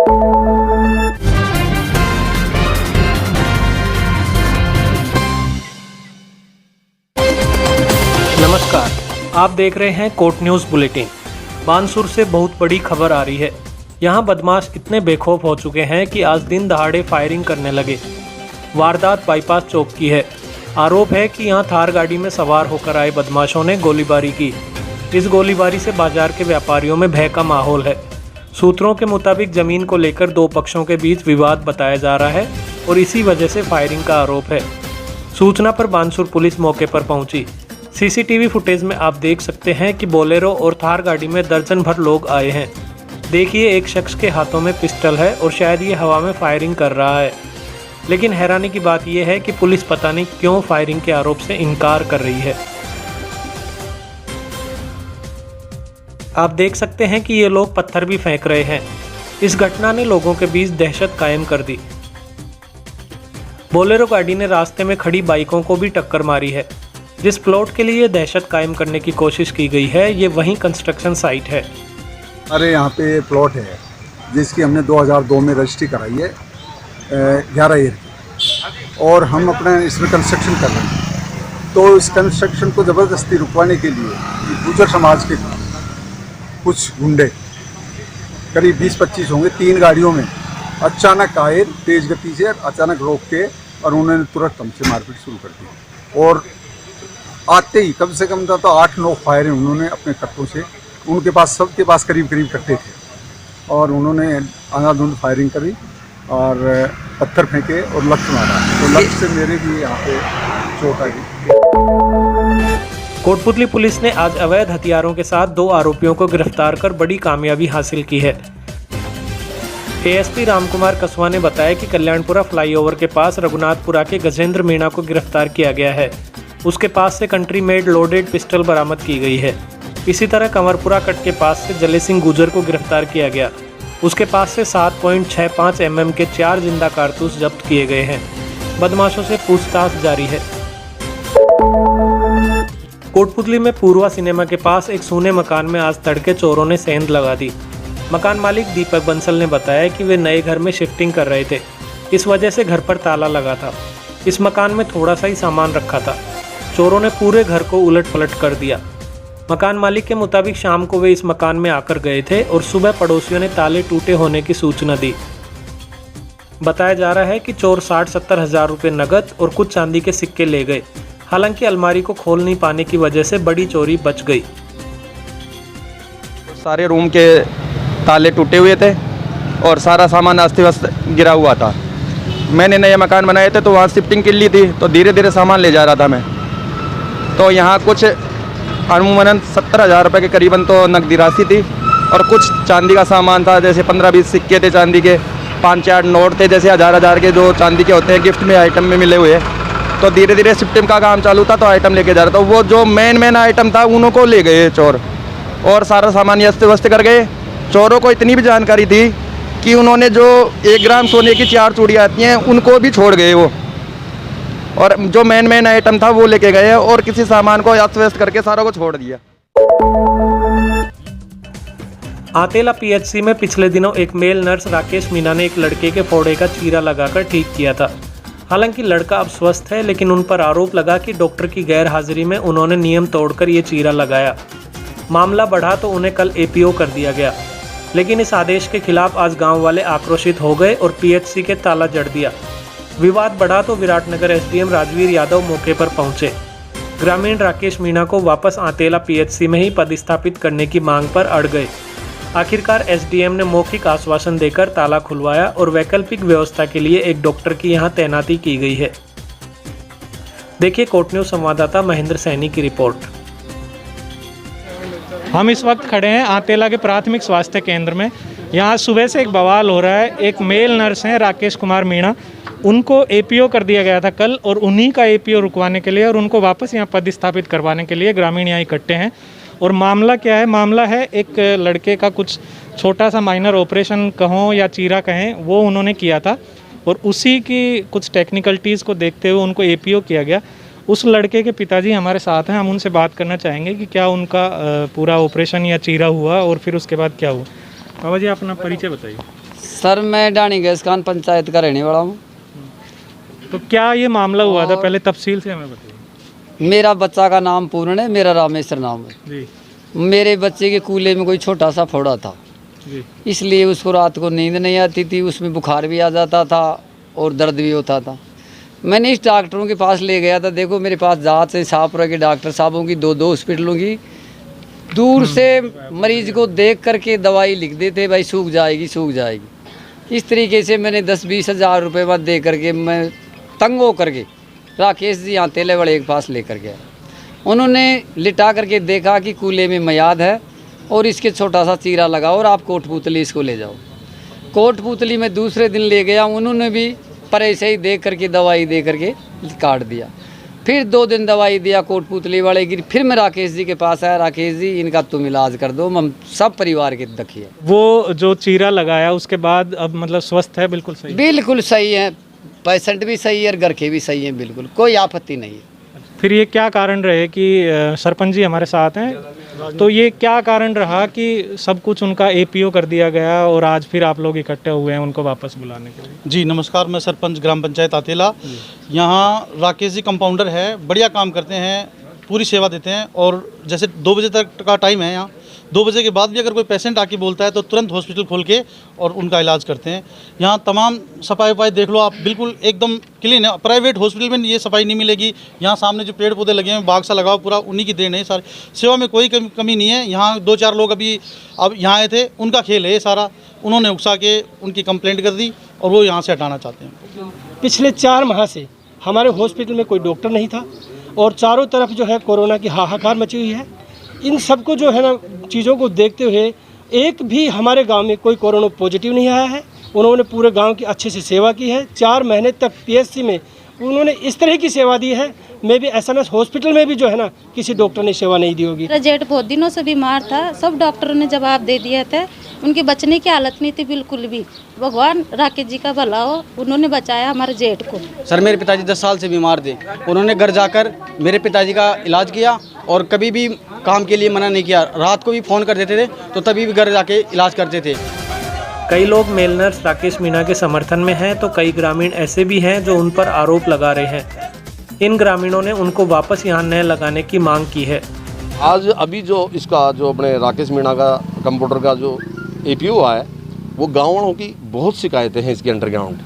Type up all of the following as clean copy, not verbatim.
नमस्कार, आप देख रहे हैं कोट न्यूज़ बुलेटिन। बानसूर से बहुत बड़ी खबर आ रही है। यहाँ बदमाश इतने बेखौफ हो चुके हैं कि आज दिन दहाड़े फायरिंग करने लगे। वारदात बाईपास चौक की है। आरोप है कि यहाँ थार गाड़ी में सवार होकर आए बदमाशों ने गोलीबारी की। इस गोलीबारी से बाजार के व्यापारियों में भय का माहौल है। सूत्रों के मुताबिक जमीन को लेकर दो पक्षों के बीच विवाद बताया जा रहा है और इसी वजह से फायरिंग का आरोप है। सूचना पर बानसूर पुलिस मौके पर पहुंची। सीसीटीवी फुटेज में आप देख सकते हैं कि बोलेरो और थार गाड़ी में दर्जन भर लोग आए हैं। देखिए, एक शख्स के हाथों में पिस्टल है और शायद ये हवा में फायरिंग कर रहा है। लेकिन हैरानी की बात यह है कि पुलिस पता नहीं क्यों फायरिंग के आरोप से इनकार कर रही है। आप देख सकते हैं कि ये लोग पत्थर भी फेंक रहे हैं। इस घटना ने लोगों के बीच दहशत कायम कर दी। बोलेरो गाड़ी ने रास्ते में खड़ी बाइकों को भी टक्कर मारी है। जिस प्लॉट के लिए दहशत कायम करने की कोशिश की गई है, ये वही कंस्ट्रक्शन साइट है। अरे यहाँ पे प्लॉट है जिसकी हमने 2002 में रजिस्ट्री कराई है 11 ईयर की, और हम अपना इसमें कंस्ट्रक्शन कर रहे हैं। तो इस कंस्ट्रक्शन को ज़बरदस्ती रुकवाने के लिए गुर्जर समाज के कुछ गुंडे करीब 20-25 होंगे, 3 गाड़ियों में अचानक आए, तेज़ गति से अचानक रोक के, और उन्होंने तुरंत हमसे मारपीट शुरू कर दी। और आते ही कम से कम तो 8-9 फायर उन्होंने अपने कट्टों से, उनके पास सबके पास करीब कट्टे थे, और उन्होंने अंधाधुंध फायरिंग करी और पत्थर फेंके और लक्ष्य मारा। तो लक्ष्य से मेरे भी यहाँ पे चोट आई। कोटपुतली पुलिस ने आज अवैध हथियारों के साथ 2 आरोपियों को गिरफ्तार कर बड़ी कामयाबी हासिल की है। एएसपी रामकुमार कसवा ने बताया कि कल्याणपुरा फ्लाईओवर के पास रघुनाथपुरा के गजेंद्र मीणा को गिरफ्तार किया गया है। उसके पास से कंट्री मेड लोडेड पिस्टल बरामद की गई है। इसी तरह कंवरपुरा कट के पास से जले सिंह गुजर को गिरफ्तार किया गया। उसके पास से 7.65 mm के 4 जिंदा कारतूस जब्त किए गए हैं। बदमाशों से पूछताछ जारी है। कोटपुतली में पूर्वा सिनेमा के पास एक सूने मकान में आज तड़के चोरों ने सेंध लगा दी। मकान मालिक दीपक बंसल ने बताया कि वे नए घर में शिफ्टिंग कर रहे थे, इस वजह से घर पर ताला लगा था। इस मकान में थोड़ा सा ही सामान रखा था। चोरों ने पूरे घर को उलट पलट कर दिया। मकान मालिक के मुताबिक शाम को वे इस मकान में आकर गए थे और सुबह पड़ोसियों ने ताले टूटे होने की सूचना दी। बताया जा रहा है कि चोर 60-70 हज़ार रुपये नकद और कुछ चांदी के सिक्के ले गए। हालांकि अलमारी को खोल नहीं पाने की वजह से बड़ी चोरी बच गई। सारे रूम के ताले टूटे हुए थे और सारा सामान अस्त व्यस्त गिरा हुआ था। मैंने नए मकान बनाए थे तो वहाँ शिफ्टिंग के लिए थी, तो धीरे धीरे सामान ले जा रहा था मैं। तो यहाँ कुछ अमूमन 70,000 रुपये के करीबन तो नकदी राशि थी, और कुछ चांदी का सामान था, जैसे 15-20 सिक्के थे चांदी के, 5-4 नोट थे, जैसे 1000 के जो चांदी के होते हैं गिफ्ट में आइटम में मिले हुए। तो धीरे धीरे शिफ्टिंग का काम चालू था तो आइटम लेके जा रहा था। वो जो मेन आइटम था उन्हों को ले गए चोर, और सारा सामान अस्त व्यस्त कर गए। चोरों को इतनी भी जानकारी थी कि उन्होंने जो 1 ग्राम सोने की 4 चूड़ियाँ आती हैं उनको भी छोड़ गए वो, और जो मेन आइटम था वो लेके गए, और किसी सामान को अस्त व्यस्त करके सारों को छोड़ दिया। आतेला पीएचसी में पिछले दिनों एक मेल नर्स राकेश मीणा ने एक लड़के के फोड़े का चीरा लगाकर ठीक किया था। हालांकि लड़का अब स्वस्थ है, लेकिन उन पर आरोप लगा कि डॉक्टर की गैर हाजिरी में उन्होंने नियम तोड़कर ये चीरा लगाया। मामला बढ़ा तो उन्हें कल एपीओ कर दिया गया, लेकिन इस आदेश के खिलाफ आज गांव वाले आक्रोशित हो गए और पीएचसी के ताला जड़ दिया। विवाद बढ़ा तो विराटनगर एसडीएम राजवीर यादव मौके पर पहुंचे। ग्रामीण राकेश मीणा को वापस आतेला पीएचसी में ही पदस्थापित करने की मांग पर अड़ गए। आखिरकार एसडीएम ने मौखिक आश्वासन देकर ताला खुलवाया और वैकल्पिक व्यवस्था के लिए एक डॉक्टर की यहां तैनाती की गई है। देखिए कोट न्यूज़ संवाददाता महेंद्र सैनी की रिपोर्ट। हम इस वक्त खड़े हैं आतेला के प्राथमिक स्वास्थ्य केंद्र में। यहाँ सुबह से एक बवाल हो रहा है। एक मेल नर्स हैं राकेश कुमार मीणा, उनको एपीओ कर दिया गया था कल, और उन्हीं का एपीओ रुकवाने के लिए और उनको वापस यहाँ पदस्थापित करवाने के लिए ग्रामीण यहाँ इकट्ठे हैं। और मामला क्या है? मामला है एक लड़के का कुछ छोटा सा माइनर ऑपरेशन कहों या चीरा कहें, वो उन्होंने किया था, और उसी की कुछ टेक्निकलिटीज़ को देखते हुए उनको एपीओ किया गया। उस लड़के के पिताजी हमारे साथ हैं, हम उनसे बात करना चाहेंगे कि क्या उनका पूरा ऑपरेशन या चीरा हुआ और फिर उसके बाद क्या हुआ। बाबा जी, अपना परिचय बताइए। सर मैं डाणी गैसकान पंचायत का रहने वाला हूँ। तो क्या ये मामला हुआ था, पहले तफसील से हमें बताइए। मेरा बच्चा का नाम पूर्ण है, मेरा रामेश्वर नाम है जी मेरे बच्चे के कूल्हे में कोई छोटा सा फोड़ा था, जी। इसलिए उसको रात को नींद नहीं आती थी, उसमें बुखार भी आ जाता था और दर्द भी होता था। मैंने इस डॉक्टरों के पास ले गया था। देखो मेरे पास जांच है, शाहपुरा के डॉक्टर साहबों की, दो हॉस्पिटलों की, दूर से मरीज को देख करके दवाई लिख देते, भाई सूख जाएगी सूख जाएगी। इस तरीके से मैंने 10-20 हज़ार रुपये मत दे करके मैं तंग हो करके राकेश जी यहाँ तेले वाले के पास लेकर गया। उन्होंने लिटा करके देखा कि कूल्हे में मयाद है और इसके छोटा सा चीरा लगा और आप कोटपुतली इसको ले जाओ। कोटपुतली में दूसरे दिन ले गया, उन्होंने भी पर ऐसे ही देख करके दवाई दे करके काट दिया। फिर 2 दिन दवाई दिया कोटपुतली वाले की। फिर मैं राकेश जी के पास आया, राकेश जी इनका तुम इलाज कर दो, हम सब परिवार के देखिए। वो जो चीरा लगाया उसके बाद अब मतलब स्वस्थ है, बिल्कुल सही? बिल्कुल सही है, पेशेंट भी सही है और घर के भी सही हैं, बिल्कुल कोई आपत्ति नहीं है। फिर ये क्या कारण रहे कि सरपंच जी हमारे साथ हैं, तो ये क्या कारण रहा कि सब कुछ उनका एपीओ कर दिया गया और आज फिर आप लोग इकट्ठे हुए हैं उनको वापस बुलाने के लिए? जी नमस्कार, मैं सरपंच ग्राम पंचायत आतेला। यहाँ राकेश जी कंपाउंडर है, बढ़िया काम करते हैं, पूरी सेवा देते हैं। और जैसे 2 बजे तक का टाइम है यहाँ, 2 बजे के बाद भी अगर कोई पेशेंट आके बोलता है तो तुरंत हॉस्पिटल खोल के और उनका इलाज करते हैं। यहाँ तमाम सफाई वफाई देख लो आप, बिल्कुल एकदम क्लीन है। प्राइवेट हॉस्पिटल में ये सफाई नहीं मिलेगी। यहाँ सामने जो पेड़ पौधे लगे हैं, बाग सा लगाओ, पूरा उन्हीं की देन है। सारे सेवा में कोई कमी नहीं है। यहाँ 2-4 लोग अभी अब यहाँ आए थे, उनका खेल है ये सारा। उन्होंने उकसा के उनकी कंप्लेंट कर दी और वो यहाँ से हटाना चाहते हैं। पिछले 4 माह से हमारे हॉस्पिटल में कोई डॉक्टर नहीं था और चारों तरफ जो है कोरोना की हाहाकार मची हुई है। इन सबको जो है ना चीज़ों को देखते हुए एक भी हमारे गांव में कोई कोरोना पॉजिटिव नहीं आया है। उन्होंने पूरे गांव की अच्छे से सेवा की है। 4 महीने तक पीएचसी में उन्होंने इस तरह की सेवा दी है। मैं भी एसएमएस हॉस्पिटल में भी जो है ना किसी डॉक्टर ने सेवा नहीं दी होगी। मेरा जेठ बहुत दिनों से बीमार था, सब डॉक्टरों ने जवाब दे दिया था, उनके बचने की हालत नहीं थी बिल्कुल भी। भगवान राकेश जी का भला हो, उन्होंने बचाया हमारे जेठ को। सर मेरे पिताजी 10 साल से बीमार थे, उन्होंने घर जाकर मेरे पिताजी का इलाज किया और कभी भी काम के लिए मना नहीं किया। रात को भी फ़ोन कर देते थे तो तभी भी घर जाके इलाज करते थे। कई लोग मेल नर्स राकेश मीणा के समर्थन में हैं तो कई ग्रामीण ऐसे भी हैं जो उन पर आरोप लगा रहे हैं। इन ग्रामीणों ने उनको वापस यहाँ न लगाने की मांग की है। आज अभी जो इसका जो अपने राकेश मीणा का कंप्यूटर का जो एपीओ है, वो गाँव वालों की बहुत शिकायतें हैं इसके अंडरग्राउंड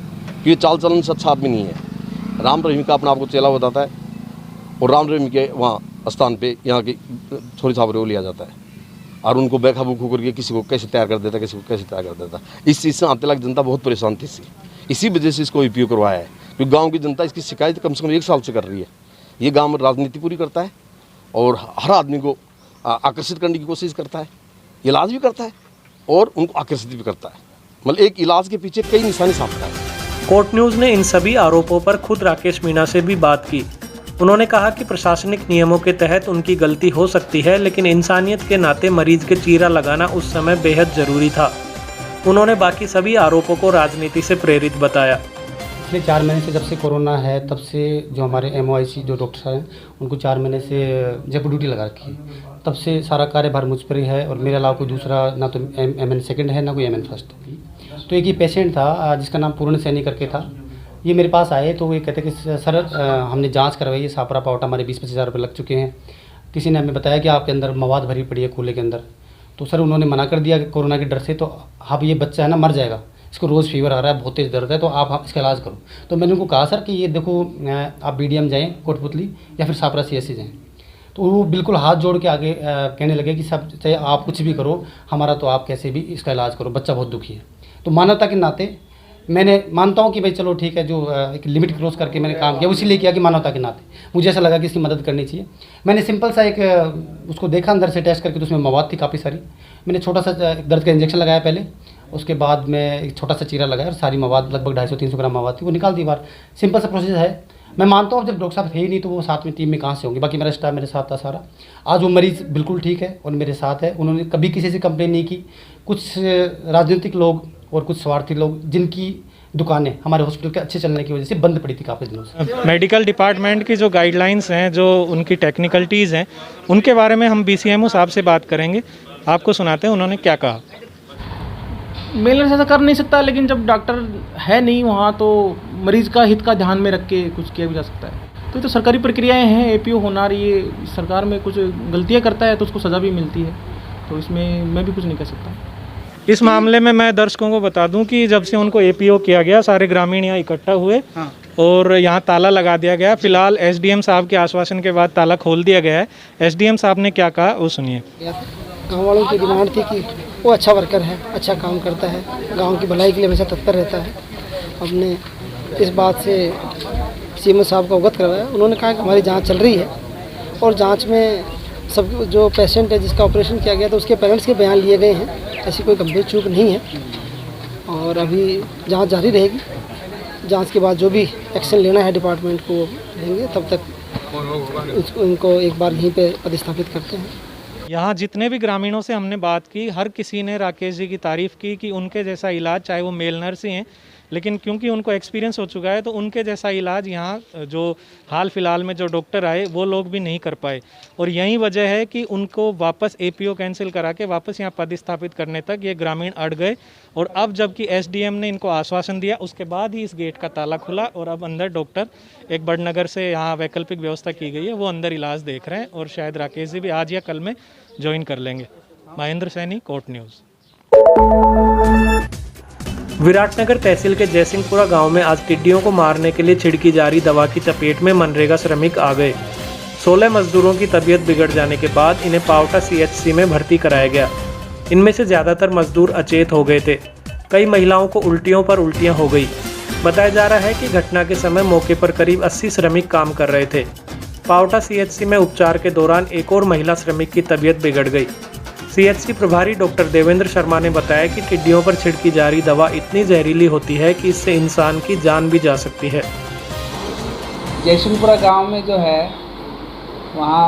कि ये चाल चलन से अच्छा आदमी नहीं है। राम रहीम का अपना आपको चेला बताता है और राम रहीम के वहाँ स्थान पे यहाँ की थोड़ी साहब को लिया जाता है और उनको बेकाबू करके किसी को कैसे तैयार कर देता, किसी को कैसे तैयार कर देता। इस चीज़ से आतेला की जनता बहुत परेशान थी। इसी वजह से इसको एपीओ करवाया है, क्योंकि गांव की जनता इसकी शिकायत कम से कम 1 साल से कर रही है। ये गांव में राजनीति पूरी करता है और हर आदमी को आकर्षित करने की कोशिश करता है, इलाज भी करता है और उनको आकर्षित भी करता है। मतलब एक इलाज के पीछे कई निशानी साधता है। कोर्ट न्यूज़ ने इन सभी आरोपों पर खुद राकेश मीणा से भी बात की। उन्होंने कहा कि प्रशासनिक नियमों के तहत उनकी गलती हो सकती है, लेकिन इंसानियत के नाते मरीज के चीरा लगाना उस समय बेहद ज़रूरी था। उन्होंने बाकी सभी आरोपों को राजनीति से प्रेरित बताया। पिछले 4 महीने से जब से कोरोना है तब से जो हमारे MOIC जो डॉक्टर हैं उनको 4 महीने से जब ड्यूटी लगा रखी है, तब से सारा कार्यभार मुझ पर ही है और मेरे अलावा कोई दूसरा ना तो MN सेकंड है ना कोई MN फर्स्ट है। तो एक ही पेशेंट था जिसका नाम पूर्ण सैनी करके था। ये मेरे पास आए तो ये कहते कि सर हमने जांच करवाई है, सापरा पावटा हमारे 20-25 हज़ार रुपये लग चुके हैं। किसी ने हमें बताया कि आपके अंदर मवाद भरी पड़ी है कूल्हे के अंदर। तो सर उन्होंने मना कर दिया कि कोरोना के डर से, तो अब ये बच्चा है ना मर जाएगा, इसको रोज़ फीवर आ रहा है, बहुत तेज़ दर्द है, तो आप इसका इलाज करो। तो मैंने उनको कहा सर कि ये देखो आप BDM जाएँ कोटपुतली या फिर सापरा CSC जाएँ। तो वो बिल्कुल हाथ जोड़ के आगे कहने लगे कि सब चाहे आप कुछ भी करो, हमारा तो आप कैसे भी इसका इलाज करो, बच्चा बहुत दुखी है। तो मानवता के नाते मैंने मानता हूँ कि भाई चलो ठीक है, जो एक लिमिट क्रॉस करके मैंने काम किया उसी लिए किया कि मानवता के नाते मुझे ऐसा लगा कि इसकी मदद करनी चाहिए। मैंने सिंपल सा एक उसको देखा अंदर से टेस्ट करके, तो उसमें मवाद थी काफ़ी सारी। मैंने छोटा सा दर्द का इंजेक्शन लगाया पहले, उसके बाद में एक छोटा सा चीरा लगाया और सारी मवाद लगभग 250-300 ग्राम मवाद थी वो निकाल दी बाहर। सिंपल सा प्रोसेस है। मैं मानता हूँ जब डॉक्टर साहब थे ही नहीं तो वो साथ में टीम में कहाँ से होंगे। बाकी मेरा स्टाफ मेरे साथ था सारा। आज वो मरीज़ बिल्कुल ठीक है और मेरे साथ है। उन्होंने कभी किसी से कंप्लेन नहीं की। कुछ राजनीतिक लोग और कुछ स्वार्थी लोग जिनकी दुकानें हमारे हॉस्पिटल के अच्छे चलने की वजह से बंद पड़ी थी काफ़ी दिनों से। मेडिकल डिपार्टमेंट की जो गाइडलाइंस हैं, जो उनकी टेक्निकलिटीज़ हैं, उनके बारे में हम BCMO साहब से बात करेंगे। आपको सुनाते हैं उन्होंने क्या कहा। मेल नर्स ऐसा कर नहीं सकता, लेकिन जब डॉक्टर है नहीं वहाँ तो मरीज़ का हित का ध्यान में रख के कुछ किया भी जा सकता है। तो ये तो सरकारी प्रक्रियाएं हैं, एपीओ होना रही है, सरकार में कुछ गलतियाँ करता है तो उसको सज़ा भी मिलती है, तो इसमें मैं भी कुछ नहीं कर सकता। इस मामले में मैं दर्शकों को बता दूं कि जब से उनको एपीओ किया गया सारे ग्रामीण यहाँ इकट्ठा हुए और यहाँ ताला लगा दिया गया। फिलहाल एसडीएम साहब के आश्वासन के बाद ताला खोल दिया गया है। एसडीएम साहब ने क्या कहा वो सुनिए। गाँव वालों की डिमांड थी कि वो अच्छा वर्कर है, अच्छा काम करता है, गाँव की भलाई के लिए हमेशा तत्पर रहता है। हमने इस बात से सीएमओ साहब को अवगत करवाया। उन्होंने कहा कि हमारी जाँच चल रही है और जाँच में सब जो पेशेंट है जिसका ऑपरेशन किया गया तो उसके पेरेंट्स के बयान लिए गए हैं। ऐसी कोई गंभीर चूक नहीं है और अभी जांच जारी रहेगी। जांच के बाद जो भी एक्शन लेना है डिपार्टमेंट को लेंगे, तब तक उनको एक बार यहीं पे पदस्थापित करते हैं। यहाँ जितने भी ग्रामीणों से हमने बात की, हर किसी ने राकेश जी की तारीफ़ की कि उनके जैसा इलाज, चाहे वो मेल नर्स ही हैं, लेकिन क्योंकि उनको एक्सपीरियंस हो चुका है तो उनके जैसा इलाज यहाँ जो हाल फिलहाल में जो डॉक्टर आए वो लोग भी नहीं कर पाए। और यही वजह है कि उनको वापस एपीओ कैंसिल करा के वापस यहाँ पदस्थापित करने तक ये ग्रामीण अड़ गए। और अब जबकि एसडीएम ने इनको आश्वासन दिया उसके बाद ही इस गेट का ताला खुला और अब अंदर डॉक्टर एक बड़नगर से यहाँ वैकल्पिक व्यवस्था की गई है, वो अंदर इलाज देख रहे हैं और शायद राकेश जी भी आज या कल में ज्वाइन कर लेंगे। Mahendra Saini, court news. विराटनगर तहसील के जयसिंहपुरा गांव में आज टिड्डियों को मारने के लिए छिड़की जा रही दवा की चपेट में मनरेगा श्रमिक आ गए। 16 मजदूरों की तबीयत बिगड़ जाने के बाद इन्हें पावटा सीएचसी में भर्ती कराया गया। इनमें से ज़्यादातर मजदूर अचेत हो गए थे। कई महिलाओं को उल्टियों पर उल्टियां हो गई। बताया जा रहा है कि घटना के समय मौके पर करीब 80 श्रमिक काम कर रहे थे। पावटा सीएचसी में उपचार के दौरान एक और महिला श्रमिक की तबीयत बिगड़ गई। सीएचसी प्रभारी डॉक्टर देवेंद्र शर्मा ने बताया कि टिड्डियों पर छिड़की जा रही दवा इतनी जहरीली होती है कि इससे इंसान की जान भी जा सकती है। जयसिंहपुरा गांव में जो है वहाँ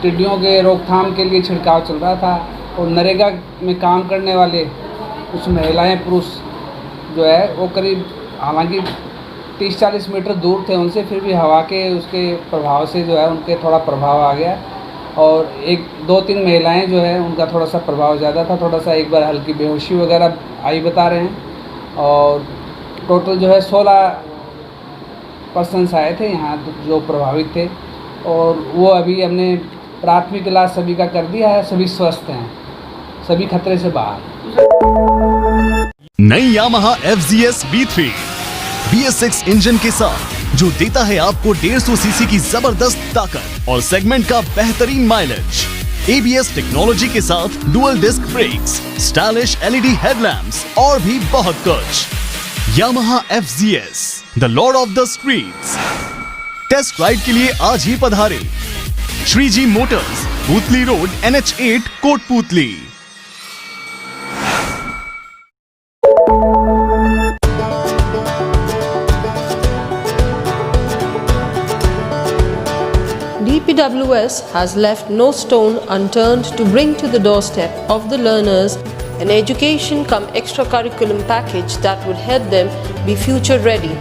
टिड्डियों के रोकथाम के लिए छिड़काव चल रहा था और नरेगा में काम करने वाले कुछ महिलाएं पुरुष जो है वो करीब हालांकि 30-40 मीटर दूर थे उनसे, फिर भी हवा के उसके प्रभाव से जो है उनके थोड़ा प्रभाव आ गया और 1-2-3 महिलाएं जो है उनका थोड़ा सा प्रभाव ज़्यादा था, थोड़ा सा एक बार हल्की बेहोशी वगैरह आई बता रहे हैं। और टोटल जो है 16 पर्सन्स आए थे यहाँ जो प्रभावित थे और वो अभी हमने प्राथमिक इलाज सभी का कर दिया है, सभी स्वस्थ हैं, सभी खतरे से बाहर। नई Yamaha FZS B3 BS6 engine के साथ जो देता है आपको 150 सीसी की जबरदस्त ताकत और सेगमेंट का बेहतरीन माइलेज। ABS टेक्नोलॉजी के साथ dual disc brakes, stylish LED headlamps और भी बहुत कुछ। Yamaha FZS, the lord of the streets. Test ride के लिए आज ही पधारे Shriji motors, Putli road, NH8, Kotputli. DPWS has left no stone unturned to bring to the doorstep of the learners an education cum extracurriculum package that would help them be future ready.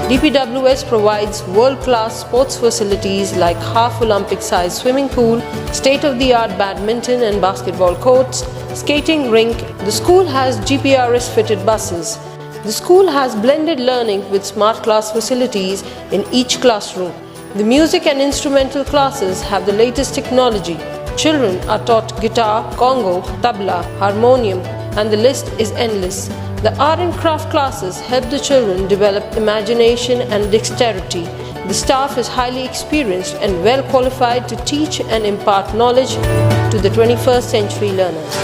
DPWS provides world-class sports facilities like half Olympic-sized swimming pool, state-of-the-art badminton and basketball courts, skating rink. The school has GPRS-fitted buses. The school has blended learning with smart class facilities in each classroom. The music and instrumental classes have the latest technology. Children are taught guitar, congo, tabla, harmonium, and the list is endless. The art and craft classes help the children develop imagination and dexterity. The staff is highly experienced and well qualified to teach and impart knowledge to the 21st century learners.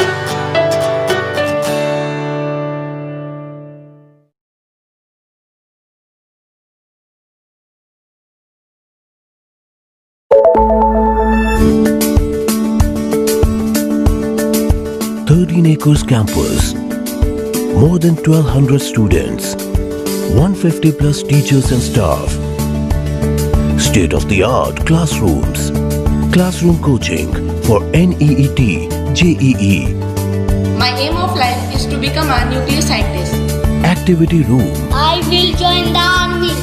Acres campus, more than 1200 students, 150 plus teachers and staff, state-of-the-art classrooms, classroom coaching for NEET, JEE. My aim of life is to become a nuclear scientist. Activity room, I will join the army.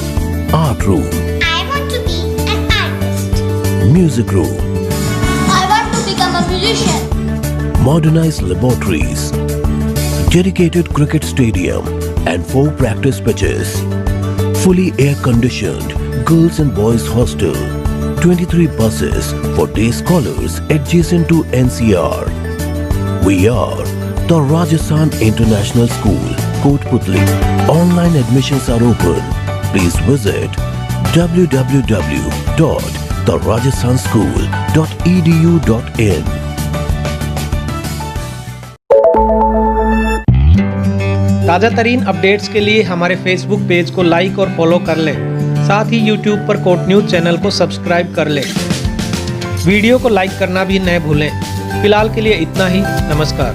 art room, I want to be an artist. music room, I want to become a musician. modernized laboratories, dedicated cricket stadium and 4 practice pitches, fully air-conditioned girls and boys hostel, 23 buses for day scholars adjacent to NCR. We are the Rajasthan International School, Kotputli. Online admissions are open. Please visit www.therajasthanschool.edu.in. ताज़ा तरीन updates के लिए हमारे Facebook page को like और follow कर लें। साथ ही यूट्यूब पर कोट न्यूज़ चैनल को सब्सक्राइब कर लें। वीडियो को लाइक करना भी न भूलें। फिलहाल के लिए इतना ही। नमस्कार।